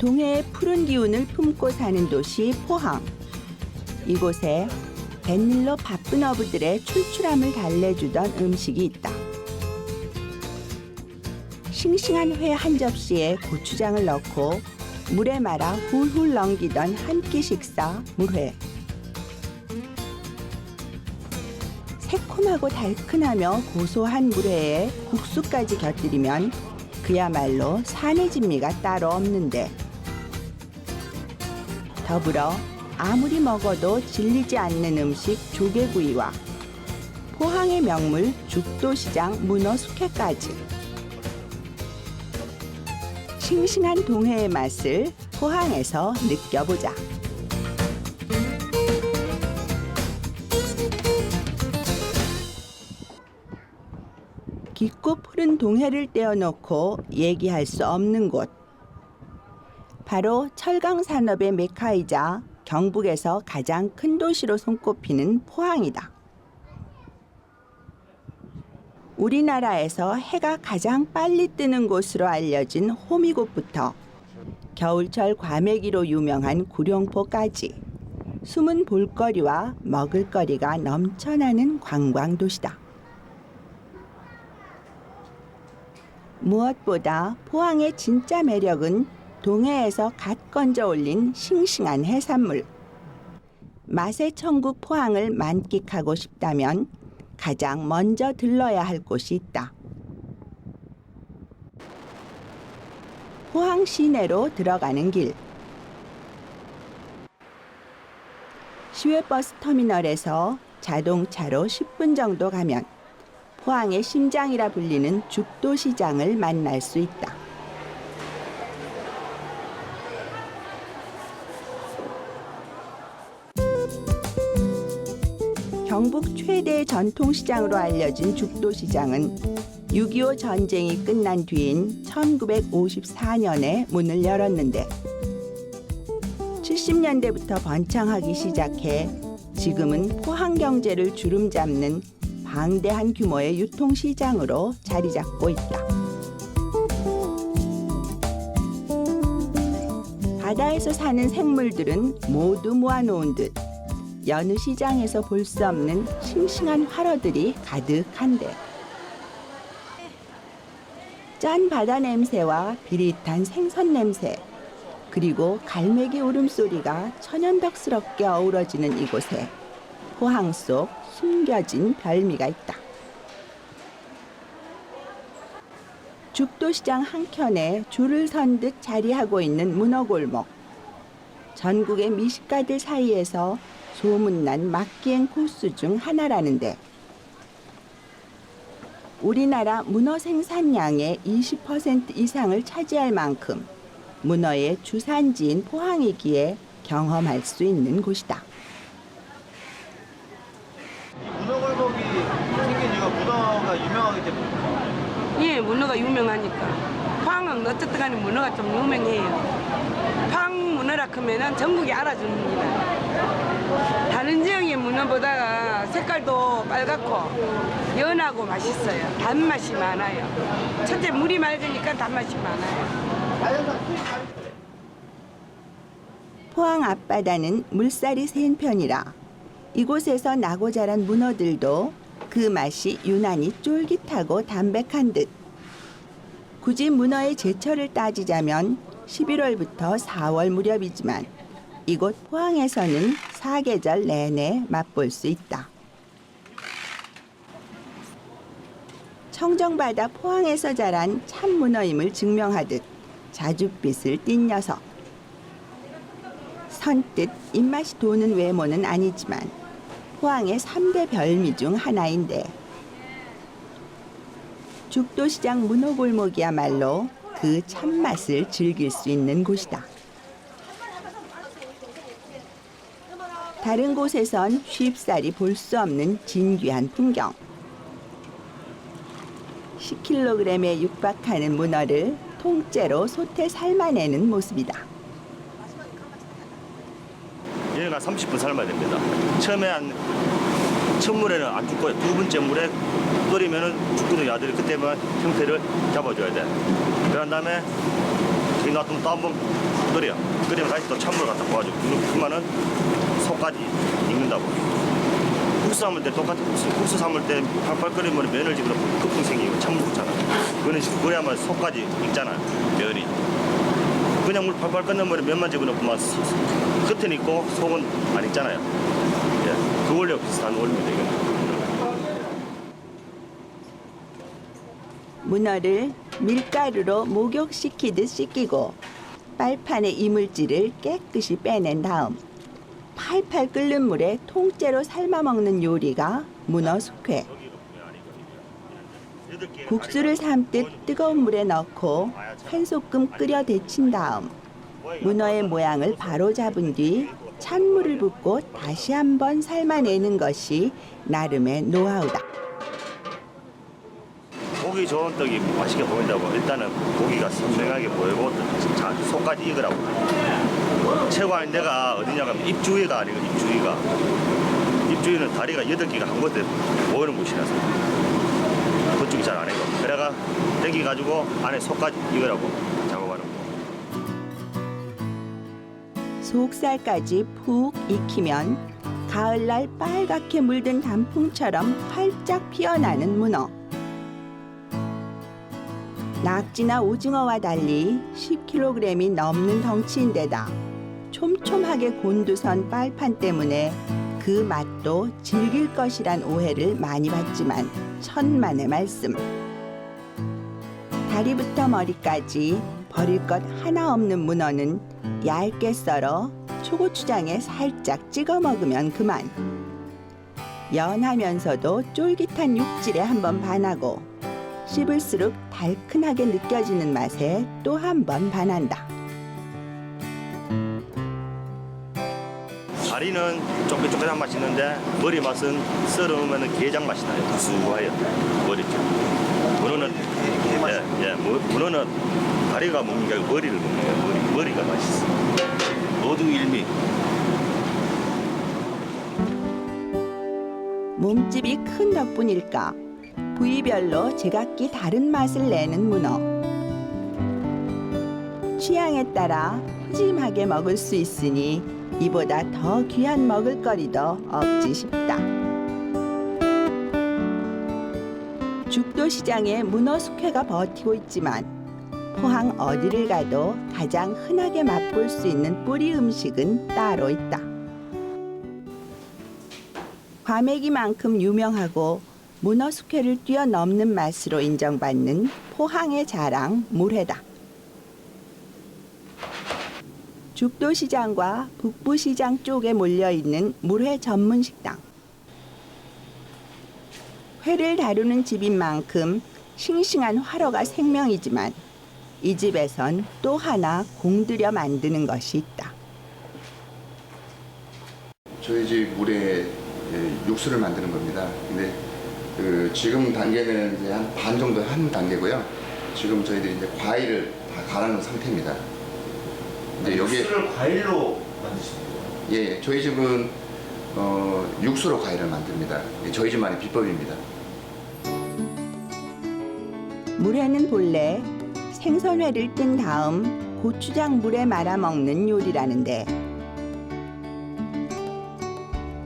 동해의 푸른 기운을 품고 사는 도시 포항. 이곳에 뱃일로 바쁜 어부들의 출출함을 달래주던 음식이 있다. 싱싱한 회 한 접시에 고추장을 넣고 물에 말아 훌훌 넘기던 한 끼 식사 물회. 새콤하고 달큰하며 고소한 물회에 국수까지 곁들이면 그야말로 산의 진미가 따로 없는데, 더불어 아무리 먹어도 질리지 않는 음식 조개구이와 포항의 명물 죽도시장 문어 숙회까지. 싱싱한 동해의 맛을 포항에서 느껴보자. 깊고 푸른 동해를 떼어놓고 얘기할 수 없는 곳. 바로 철강 산업의 메카이자 경북에서 가장 큰 도시로 손꼽히는 포항이다. 우리나라에서 해가 가장 빨리 뜨는 곳으로 알려진 호미곶부터 겨울철 과메기로 유명한 구룡포까지 숨은 볼거리와 먹을거리가 넘쳐나는 관광도시다. 무엇보다 포항의 진짜 매력은 동해에서 갓 건져 올린 싱싱한 해산물. 맛의 천국 포항을 만끽하고 싶다면 가장 먼저 들러야 할 곳이 있다. 포항 시내로 들어가는 길. 시외버스 터미널에서 자동차로 10분 정도 가면 포항의 심장이라 불리는 죽도시장을 만날 수 있다. 경북 최대 전통시장으로 알려진 죽도시장은 6.25 전쟁이 끝난 뒤인 1954년에 문을 열었는데 70년대부터 번창하기 시작해 지금은 포항 경제를 주름잡는 방대한 규모의 유통시장으로 자리 잡고 있다. 바다에서 사는 생물들은 모두 모아놓은 듯 여느 시장에서 볼 수 없는 싱싱한 활어들이 가득한데, 짠 바다 냄새와 비릿한 생선 냄새, 그리고 갈매기 울음소리가 천연덕스럽게 어우러지는 이곳에 포항 속 숨겨진 별미가 있다. 죽도시장 한켠에 줄을 선 듯 자리하고 있는 문어골목. 전국의 미식가들 사이에서 소문난 맛기행 코스 중 하나라는데, 우리나라 문어 생산량의 20% 이상을 차지할 만큼 문어의 주산지인 포항이기에 경험할 수 있는 곳이다. 문어골목이 생긴 이유가 문어가 유명하기 때문에. 예, 문어가 유명하니까. 포항은 어쨌든 간에 문어가 좀 유명해요. 포항 문어라 하면은 전국이 알아줍니다. 다른 지역의 문어보다가 색깔도 빨갛고 연하고 맛있어요. 단맛이 많아요. 첫째 물이 맑으니까 단맛이 많아요. 포항 앞바다는 물살이 센 편이라 이곳에서 나고 자란 문어들도 그 맛이 유난히 쫄깃하고 담백한 듯. 굳이 문어의 제철을 따지자면 11월부터 4월 무렵이지만 이곳 포항에서는 사계절 내내 맛볼 수 있다. 청정바다 포항에서 자란 참문어임을 증명하듯 자줏빛을 띤 녀석. 선뜻 입맛이 도는 외모는 아니지만 포항의 3대 별미 중 하나인데, 죽도시장 문어골목이야말로 그 참맛을 즐길 수 있는 곳이다. 다른 곳에선 쉽사리 볼 수 없는 진귀한 풍경. 10kg에 육박하는 문어를 통째로 솥에 삶아내는 모습이다. 얘가 30분 삶아야 됩니다. 처음에 첫 물에는 안 죽고 두 번째 물에 끓이면은 죽도록 야들이 그때만 형태를 잡아줘야 돼. 그런 다음에 저기 놔두면 또 한번 끓여. 끓이면 다시 또 찬물을 갖다 부어주고. 그러면은 속까지 익는다고. 국수 삶을 때 똑같은 국수 삶을 때 팔팔 끓이면 면을 집으로 거품 생기고 찬물 붓잖아. 그래야만 속까지 익잖아요. 면이. 그냥 물 팔팔 끓는 면만 집어넣고만 끝은 있고 속은 안 익잖아요. 예, 그 원리와 비슷한 원리입니다. 이건. 문어를 밀가루로 목욕시키듯 씻기고 빨판의 이물질을 깨끗이 빼낸 다음 팔팔 끓는 물에 통째로 삶아 먹는 요리가 문어 숙회. 국수를 삶듯 뜨거운 물에 넣고 한 소끔 끓여 데친 다음 문어의 모양을 바로 잡은 뒤 찬물을 붓고 다시 한번 삶아내는 것이 나름의 노하우다. 고기 좋은 떡이 맛있게 보인다고 일단은 고기가 선명하게 보이고 자, 속까지 익으라고. 최고한 데가 어디냐가 입주위가 아니고 입주위가. 입주위는 다리가 8개가 한 곳에 모이는 곳이라서 그쪽이 잘 안 익어. 그래가 땡겨가지고 안에 속까지 익으라고 작업하는 거. 속살까지 푹 익히면 가을날 빨갛게 물든 단풍처럼 활짝 피어나는 문어. 낙지나 오징어와 달리 10kg이 넘는 덩치인데다 촘촘하게 곤두선 빨판 때문에 그 맛도 즐길 것이란 오해를 많이 받지만 천만의 말씀. 다리부터 머리까지 버릴 것 하나 없는 문어는 얇게 썰어 초고추장에 살짝 찍어 먹으면 그만. 연하면서도 쫄깃한 육질에 한번 반하고 씹을수록 달큰하게 느껴지는 맛에 또 한 번 반한다. 다리는 쫄깃쫄깃한 맛이 있는데 머리 맛은 썰어놓으면 게장 맛이 나요. 구수해요. 머리죠. 문어는 문어는 다리가 먹는 게 아니고 머리를 먹는 거예요. 머리가 맛있어. 모두 일미. 몸집이 큰 덕분일까 부위별로 제각기 다른 맛을 내는 문어. 취향에 따라 푸짐하게 먹을 수 있으니 이보다 더 귀한 먹을거리도 없지 싶다. 죽도시장에 문어 숙회가 버티고 있지만 포항 어디를 가도 가장 흔하게 맛볼 수 있는 뿌리 음식은 따로 있다. 과메기만큼 유명하고 문어 숙회를 뛰어넘는 맛으로 인정받는 포항의 자랑 물회다. 죽도시장과 북부시장 쪽에 몰려있는 물회 전문 식당. 회를 다루는 집인 만큼 싱싱한 화로가 생명이지만 이 집에선 또 하나 공들여 만드는 것이 있다. 저희 집 물에 육수를 만드는 겁니다. 근데 지금 단계는 이제 한 반 정도 한 단계고요. 지금 저희들이 이제 과일을 다 갈아놓은 상태입니다. 이제 여기에 육수를 과일로 만드시는 거예요? 예, 저희 집은 육수로 과일을 만듭니다. 저희 집만의 비법입니다. 물회는 본래 생선회를 뜬 다음 고추장 물에 말아 먹는 요리라는데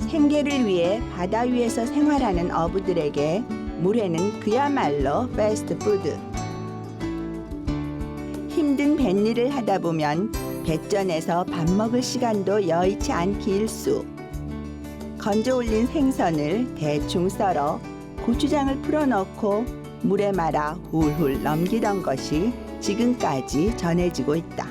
생계를 위해 바다 위에서 생활하는 어부들에게 물회는 그야말로 패스트푸드. 힘든 뱃일을 하다 보면 뱃전에서 밥 먹을 시간도 여의치 않기 일쑤. 건져 올린 생선을 대충 썰어 고추장을 풀어넣고 물에 말아 훌훌 넘기던 것이 지금까지 전해지고 있다.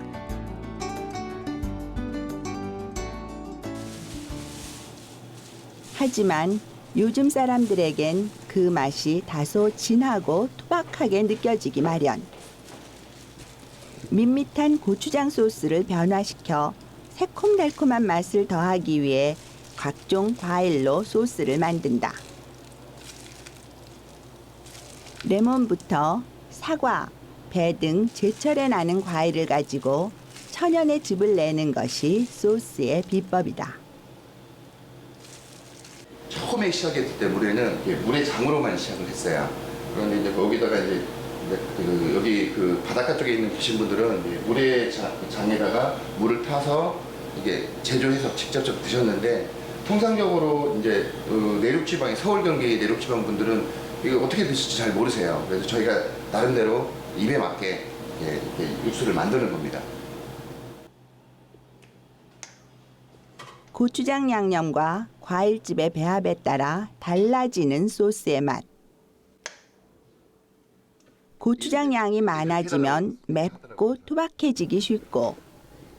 하지만 요즘 사람들에겐 그 맛이 다소 진하고 투박하게 느껴지기 마련. 밋밋한 고추장 소스를 변화시켜 새콤달콤한 맛을 더하기 위해 각종 과일로 소스를 만든다. 레몬부터 사과, 배 등 제철에 나는 과일을 가지고 천연의 즙을 내는 것이 소스의 비법이다. 처음에 시작했을 때 물에는 물의 장으로만 시작을 했어요. 그런데 이제 거기다가 이제 여기 그 바닷가 쪽에 있는 계신 분들은 이제 모래장에다가 물을 타서 이게 제조해서 직접 드셨는데 통상적으로 이제 내륙 지방의 서울 경기 내륙 지방 분들은 이거 어떻게 드실지 잘 모르세요. 그래서 저희가 나름대로 입에 맞게 이렇게 육수를 만드는 겁니다. 고추장 양념과 과일즙의 배합에 따라 달라지는 소스의 맛. 고추장 양이 많아지면 맵고 투박해지기 쉽고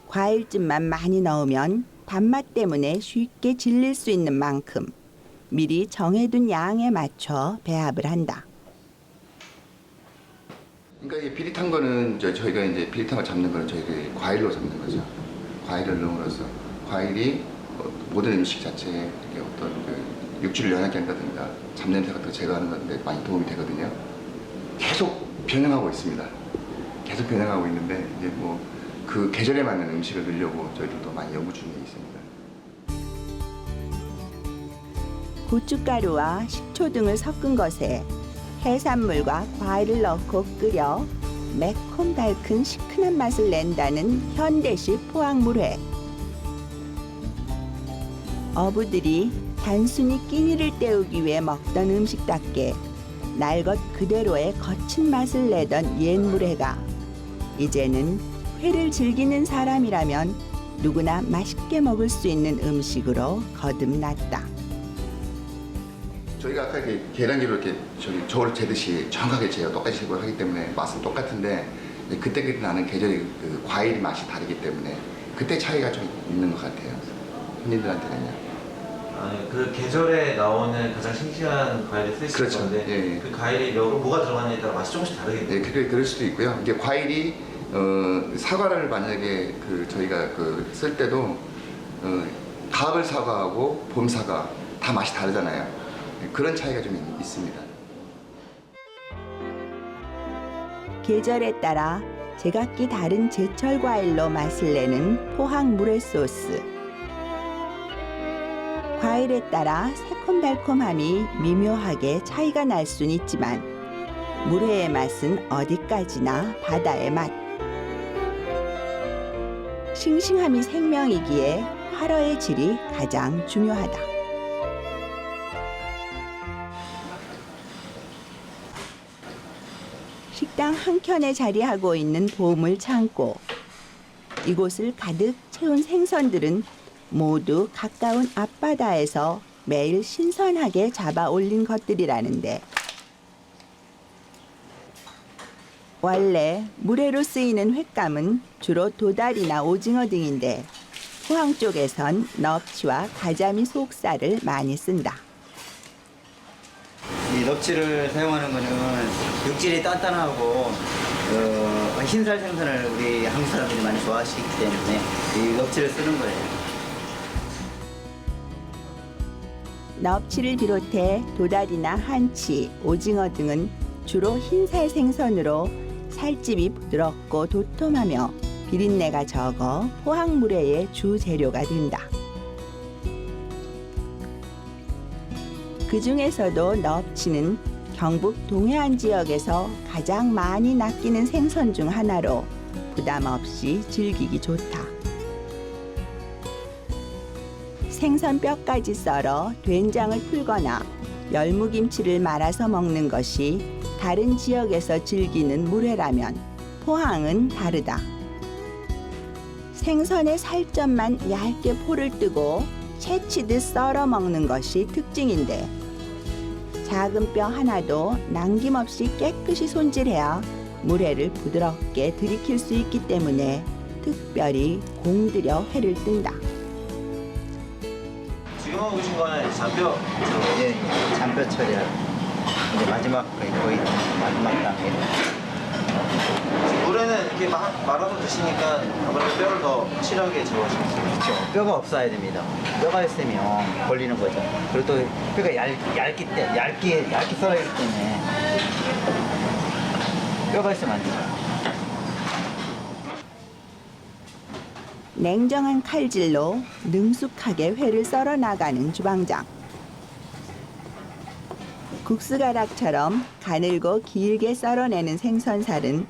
과일즙만 많이 넣으면 단맛 때문에 쉽게 질릴 수 있는 만큼 미리 정해둔 양에 맞춰 배합을 한다. 그러니까 이 비릿한 거는 저희가 이제 비릿한 걸 잡는 거는 저희가 과일로 잡는 거죠. 과일을 넣음으로써 과일이 모든 음식 자체에 어떤 그 육질을 연하게 한다든가 잡냄새 같은 거 제거하는 건데 많이 도움이 되거든요. 계속 변형하고 있습니다. 계속 변형하고 있는데 이제 뭐 그 계절에 맞는 음식을 넣으려고 저희들도 많이 연구 중에 있습니다. 고춧가루와 식초 등을 섞은 것에 해산물과 과일을 넣고 끓여 매콤달큰 시큰한 맛을 낸다는 현대식 포항물회. 어부들이 단순히 끼니를 때우기 위해 먹던 음식답게 날 것 그대로의 거친 맛을 내던 옛 물회가 이제는 회를 즐기는 사람이라면 누구나 맛있게 먹을 수 있는 음식으로 거듭났다. 저희가 아까 이렇게 계란기로 이렇게 저를 재듯이 정확하게 재요. 똑같이 재고 하기 때문에 맛은 똑같은데 그때 나는 계절의 그 과일 맛이 다르기 때문에 그때 차이가 좀 있는 것 같아요. 손님들한테는요. 그 계절에 나오는 가장 싱싱한 과일을 쓰시는 그렇죠. 건데 예. 그 과일이 뭐가 들어가느냐에 따라 맛이 조금씩 다르겠네요. 네, 그럴 수도 있고요. 이게 과일이 사과를 만약에 저희가 쓸 때도 가을 사과하고 봄 사과 다 맛이 다르잖아요. 그런 차이가 좀 있습니다. 계절에 따라 제각기 다른 제철 과일로 맛을 내는 포항 물회 소스. 과일에 따라 새콤달콤함이 미묘하게 차이가 날 수는 있지만 물회의 맛은 어디까지나 바다의 맛. 싱싱함이 생명이기에 활어의 질이 가장 중요하다. 식당 한켠에 자리하고 있는 보물 창고. 이곳을 가득 채운 생선들은 모두 가까운 앞바다에서 매일 신선하게 잡아 올린 것들이라는데 원래 물회로 쓰이는 횟감은 주로 도다리나 오징어 등인데 포항 쪽에선 넙치와 가자미 속살을 많이 쓴다. 이 넙치를 사용하는 거는 육질이 단단하고 흰살 생선을 우리 한국 사람들이 많이 좋아하시기 때문에 이 넙치를 쓰는 거예요. 넙치를 비롯해 도다리나 한치, 오징어 등은 주로 흰살 생선으로 살집이 부드럽고 도톰하며 비린내가 적어 포항 물회의 주 재료가 된다. 그 중에서도 넙치는 경북 동해안 지역에서 가장 많이 낚이는 생선 중 하나로 부담 없이 즐기기 좋다. 생선 뼈까지 썰어 된장을 풀거나 열무김치를 말아서 먹는 것이 다른 지역에서 즐기는 물회라면 포항은 다르다. 생선의 살점만 얇게 포를 뜨고 채치듯 썰어 먹는 것이 특징인데 작은 뼈 하나도 남김없이 깨끗이 손질해야 물회를 부드럽게 들이킬 수 있기 때문에 특별히 공들여 회를 뜬다. 지금 하고 계신 거는 잔뼈 예, 잔뼈 처리하고 이제 마지막 거의 마지막 단계. 물에는 이렇게 말아서 드시니까 아무래도 뼈를 더 실하게 제거하시겠어요. 그렇죠. 뼈가 없어야 됩니다. 뼈가 있으면 걸리는 거죠. 그리고 또 뼈가 얇게 썰어야 하기 때문에 뼈가 있으면 안 돼요. 냉정한 칼질로 능숙하게 회를 썰어 나가는 주방장. 국수가락처럼 가늘고 길게 썰어내는 생선살은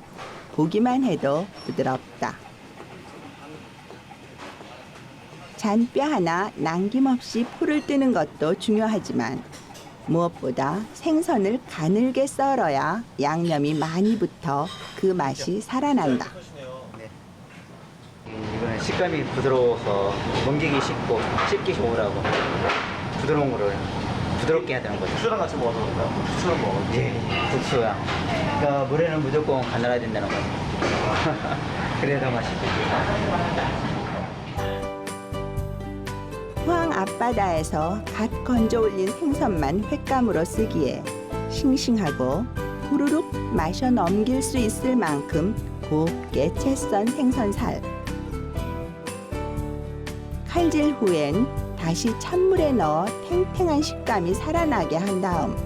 보기만 해도 부드럽다. 잔뼈 하나 남김없이 포를 뜨는 것도 중요하지만 무엇보다 생선을 가늘게 썰어야 양념이 많이 붙어 그 맛이 살아난다. 이거는 식감이 부드러워서 넘기기 쉽고 씹기 좋으라고 부드러운 거를 부드럽게 해야 되는 거죠. 국수랑 같이 먹어도 될까요? 국수랑 먹어도 예, 국수야. 그러니까 물에는 무조건 가늘어야 된다는 거죠. 그래야 더 맛있죠. 포항 앞바다에서 갓 건져 올린 생선만 횟감으로 쓰기에 싱싱하고 후루룩 마셔 넘길 수 있을 만큼 곱게 채 썬 생선살. 칼질 후엔 다시 찬물에 넣어 탱탱한 식감이 살아나게 한 다음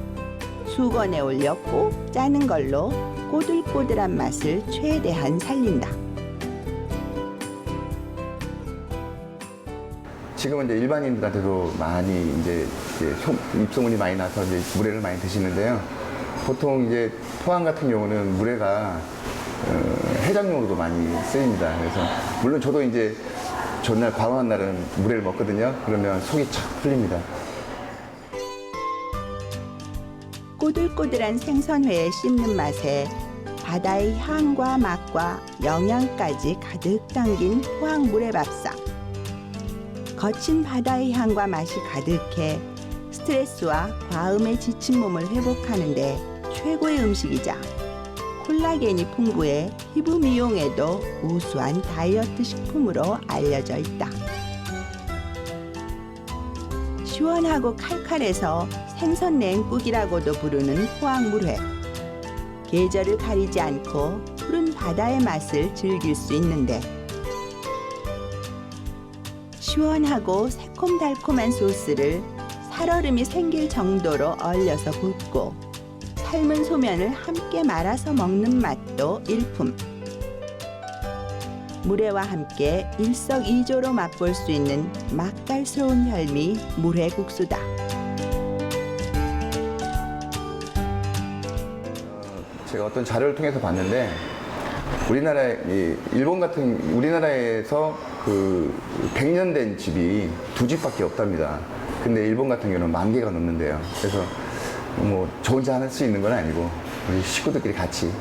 수건에 올려 꼭 짜는 걸로 꼬들꼬들한 맛을 최대한 살린다. 지금은 이제 일반인들한테도 많이 이제 입소문이 많이 나서 이제 물회를 많이 드시는데요. 보통 이제 포항 같은 경우는 물회가 해장용으로도 많이 쓰입니다. 그래서 물론 저도 이제 전날 관광한 날은 물회를 먹거든요. 그러면 속이 착 풀립니다. 꼬들꼬들한 생선회의 씹는 맛에 바다의 향과 맛과 영양까지 가득 담긴 포항 물회밥상. 거친 바다의 향과 맛이 가득해 스트레스와 과음에 지친 몸을 회복하는데 최고의 음식이자 콜라겐이 풍부해 피부 미용에도 우수한 다이어트 식품으로 알려져 있다. 시원하고 칼칼해서 생선 냉국이라고도 부르는 포항 물회. 계절을 가리지 않고 푸른 바다의 맛을 즐길 수 있는데 시원하고 새콤달콤한 소스를 살얼음이 생길 정도로 얼려서 붓고 삶은 소면을 함께 말아서 먹는 맛도 일품. 물회와 함께 일석이조로 맛볼 수 있는 맛깔스러운 별미 물회국수다. 제가 어떤 자료를 통해서 봤는데 우리나라에서 그 100년 된 집이 2집밖에 없답니다. 근데 일본 같은 경우는 10,000개가 넘는데요. 그래서 뭐 저 혼자 할 수 있는 건 아니고 우리 식구들끼리 같이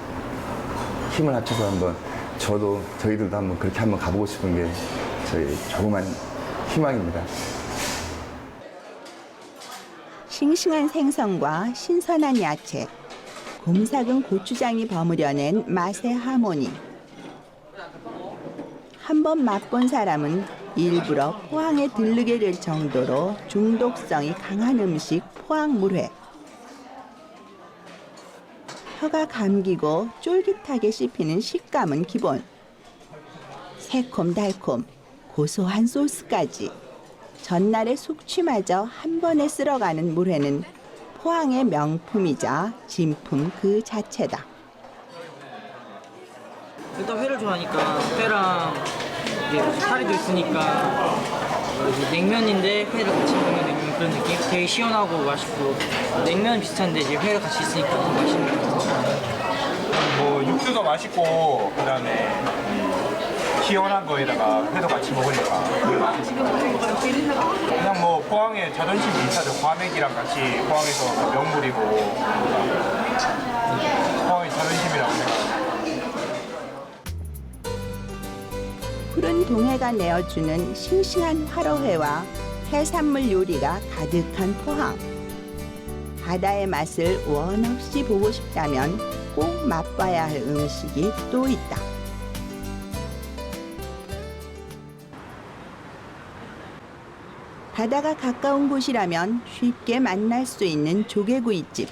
힘을 합쳐서 한번 저희들도 한번 그렇게 한번 가보고 싶은 게 저희 조그만 희망입니다. 싱싱한 생선과 신선한 야채, 곰삭은 고추장이 버무려낸 맛의 하모니. 한번 맛본 사람은 일부러 포항에 들르게 될 정도로 중독성이 강한 음식 포항 물회. 혀가 감기고 쫄깃하게 씹히는 식감은 기본. 새콤달콤 고소한 소스까지 전날의 숙취마저 한 번에 쓸어가는 물회는 포항의 명품이자 진품 그 자체다. 일단 회를 좋아하니까 회랑 이게 사리도 있으니까 이제 냉면인데 회를 같이 먹는 냉면 그런 느낌? 되게 시원하고 맛있고 냉면 비슷한데 이제 회가 같이 있으니까 더 맛있는 것 같아요. 뭐 육수도 맛있고 그다음에 시원한 거에다가 회도 같이 먹으니까 그냥 뭐 포항의 자존심 비슷하죠. 과메기랑 같이 포항에서 명물이고 포항의 자존심이라고 생각합니다. 푸른 동해가 내어주는 싱싱한 화로회와 해산물 요리가 가득한 포항. 바다의 맛을 원 없이 보고 싶다면 꼭 맛봐야 할 음식이 또 있다. 바다가 가까운 곳이라면 쉽게 만날 수 있는 조개구이집.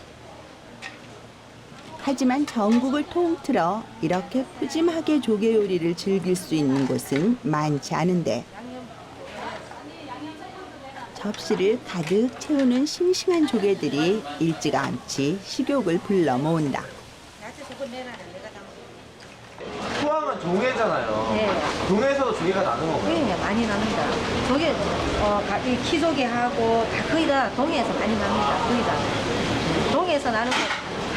하지만 전국을 통틀어 이렇게 푸짐하게 조개 요리를 즐길 수 있는 곳은 많지 않은데 접시를 가득 채우는 싱싱한 조개들이 일찌감치 식욕을 불러 모은다. 포항은 동해잖아요. 네. 동해에서도 조개가 나는 건가요? 네, 많이 납니다. 조개, 이 키조개하고 다 거의 다 동해에서 많이 납니다. 거의 다. 동해에서 나는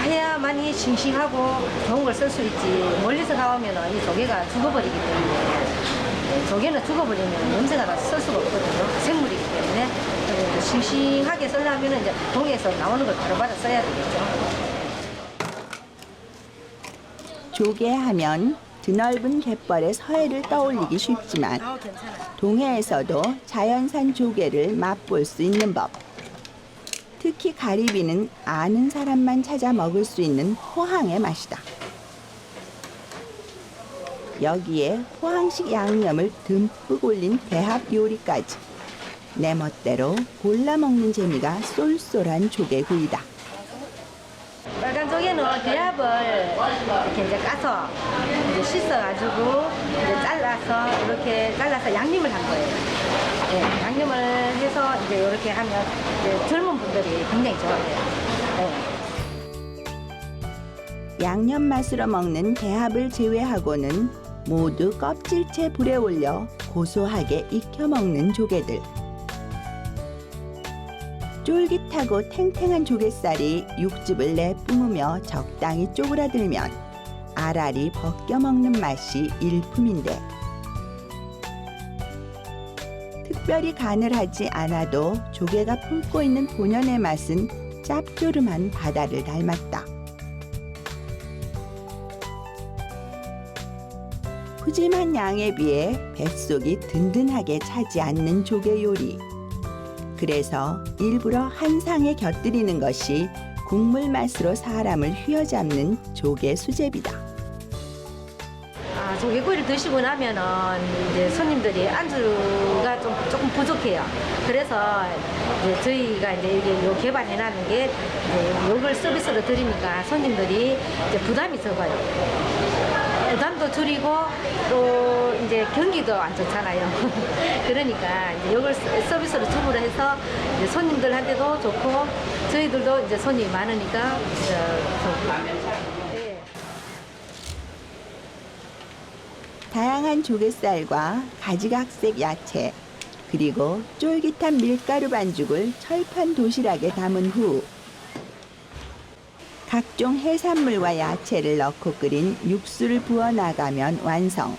해야만이 싱싱하고 좋은 걸 쓸 수 있지. 멀리서 가오면 이 조개가 죽어버리기 때문에 조개는 죽어버리면 냄새가 나서 쓸 수가 없거든요. 생물이기 때문에 싱싱하게 쓰려면 이제 동해에서 나오는 걸 바로바로 써야 되겠죠. 조개하면 드넓은 갯벌의 서해를 떠올리기 쉽지만 동해에서도 자연산 조개를 맛볼 수 있는 법. 특히 가리비는 아는 사람만 찾아 먹을 수 있는 포항의 맛이다. 여기에 포항식 양념을 듬뿍 올린 대합 요리까지. 내 멋대로 골라 먹는 재미가 쏠쏠한 조개구이다. 빨간 조개는 대합을 이렇게 이제 까서 이제 씻어가지고 이제 이렇게 잘라서 양념을 한 거예요. 예, 양념을 해서 이제 이렇게 하면 이제 젊은 분들이 굉장히 좋아해요. 예. 양념 맛으로 먹는 대합을 제외하고는 모두 껍질째 불에 올려 고소하게 익혀 먹는 조개들. 쫄깃하고 탱탱한 조갯살이 육즙을 내뿜으며 적당히 쪼그라들면 알알이 벗겨 먹는 맛이 일품인데 특별히 간을 하지 않아도 조개가 품고 있는 본연의 맛은 짭조름한 바다를 닮았다. 푸짐한 양에 비해 뱃속이 든든하게 차지 않는 조개 요리. 그래서 일부러 한 상에 곁들이는 것이 국물 맛으로 사람을 휘어잡는 조개 수제비다. 조개구이를 드시고 나면은 이제 손님들이 안주가 조금 부족해요. 그래서 이제 저희가 이제 이게 요 개발해놨는 게 이제 요걸 서비스로 드리니까 손님들이 이제 부담이 적어요. 부담도 줄이고 또 이제 경기도 안 좋잖아요. 그러니까 이제 이걸 서비스로 주문을 해서 이제 손님들한테도 좋고 저희들도 이제 손님이 많으니까 좋고. 네. 다양한 조갯살과 가지각색 야채 그리고 쫄깃한 밀가루 반죽을 철판 도시락에 담은 후 각종 해산물과 야채를 넣고 끓인 육수를 부어 나가면 완성.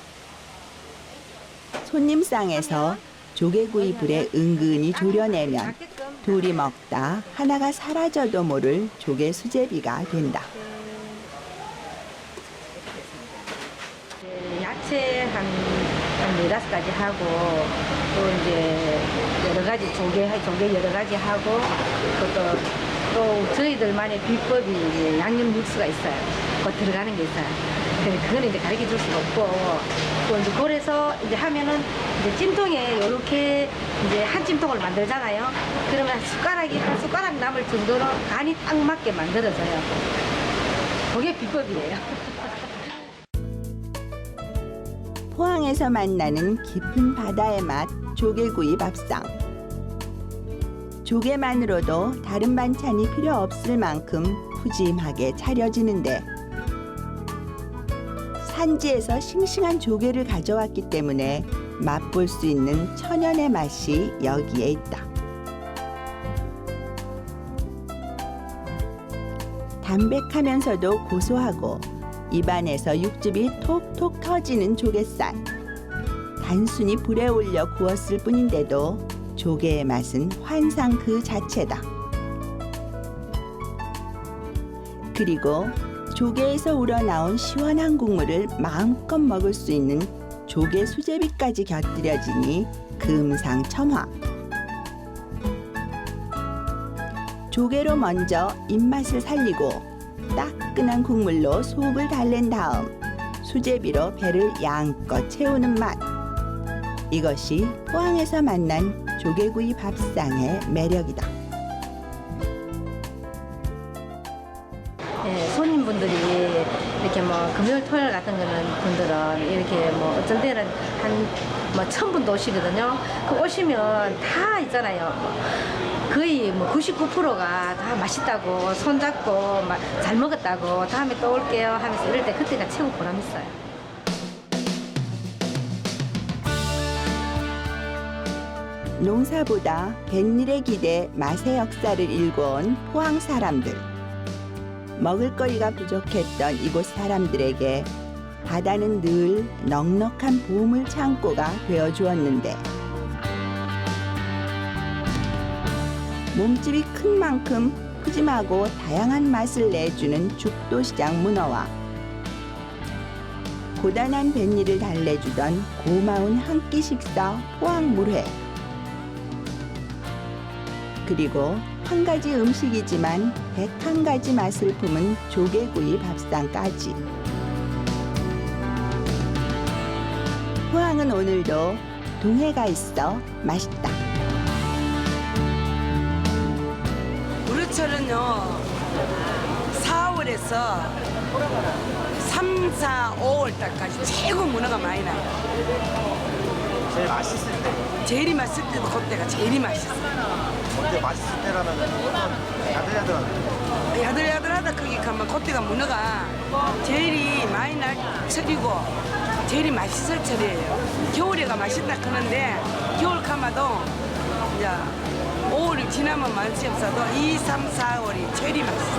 손님상에서 조개구이 불에 은근히 졸여내면 둘이 먹다 하나가 사라져도 모를 조개 수제비가 된다. 야채 한 4-5가지 하고 또 이제 여러 가지 조개 여러 가지 하고 또 저희들만의 비법이 이제 양념 육수가 있어요. 그거 들어가는 게 있어요. 근데 그거는 이제 가르쳐 줄 수가 없고 또 이제 그래서 이제 하면은 이제 찜통에 이렇게 이제 한 찜통을 만들잖아요. 그러면 한 숟가락 남을 정도로 간이 딱 맞게 만들어져요. 그게 비법이에요. 포항에서 만나는 깊은 바다의 맛 조개구이 밥상. 조개만으로도 다른 반찬이 필요 없을 만큼 푸짐하게 차려지는데 산지에서 싱싱한 조개를 가져왔기 때문에 맛볼 수 있는 천연의 맛이 여기에 있다. 담백하면서도 고소하고 입안에서 육즙이 톡톡 터지는 조갯살. 단순히 불에 올려 구웠을 뿐인데도 조개의 맛은 환상 그 자체다. 그리고 조개에서 우러나온 시원한 국물을 마음껏 먹을 수 있는 조개 수제비까지 곁들여지니 금상첨화. 조개로 먼저 입맛을 살리고 따끈한 국물로 속을 달랜 다음 수제비로 배를 양껏 채우는 맛. 이것이 포항에서 만난 조개구이 밥상의 매력이다. 네, 손님분들이 이렇게 뭐 금요일 토요일 같은 거는 분들은 이렇게 뭐 어쩔 때는 한 뭐 1000분도 오시거든요. 그 오시면 다 있잖아요. 거의 뭐 99%가 다 맛있다고 손잡고 잘 먹었다고 다음에 또 올게요 하면서 이럴 때 그때가 최고 보람 있어요. 농사보다 뱃일에 기대 맛의 역사를 일궈온 포항 사람들. 먹을거리가 부족했던 이곳 사람들에게 바다는 늘 넉넉한 보물 창고가 되어 주었는데 몸집이 큰 만큼 푸짐하고 다양한 맛을 내주는 죽도시장 문어와 고단한 뱃일을 달래주던 고마운 한 끼 식사 포항물회 그리고 한 가지 음식이지만 101가지 맛을 품은 조개구이 밥상까지 포항은 오늘도 동해가 있어 맛있다. 우리철은요 4월에서 3, 4, 5월 달까지 최고 문어가 많이 나요. 제일 맛있을 때. 제일 맛있을 때도 그때가 제일 맛있어요. 근데 맛있을 때라면 야들야들한. 야들야들하다 거기 가면 그때가 문어가 제일 많이 날 철이고 제일 맛있을 철이에요. 겨울에가 맛있다 그러는데 겨울 가마도 이제 5월이 지나면 맛이 없어도 2, 3, 4월이 제일 맛있어요.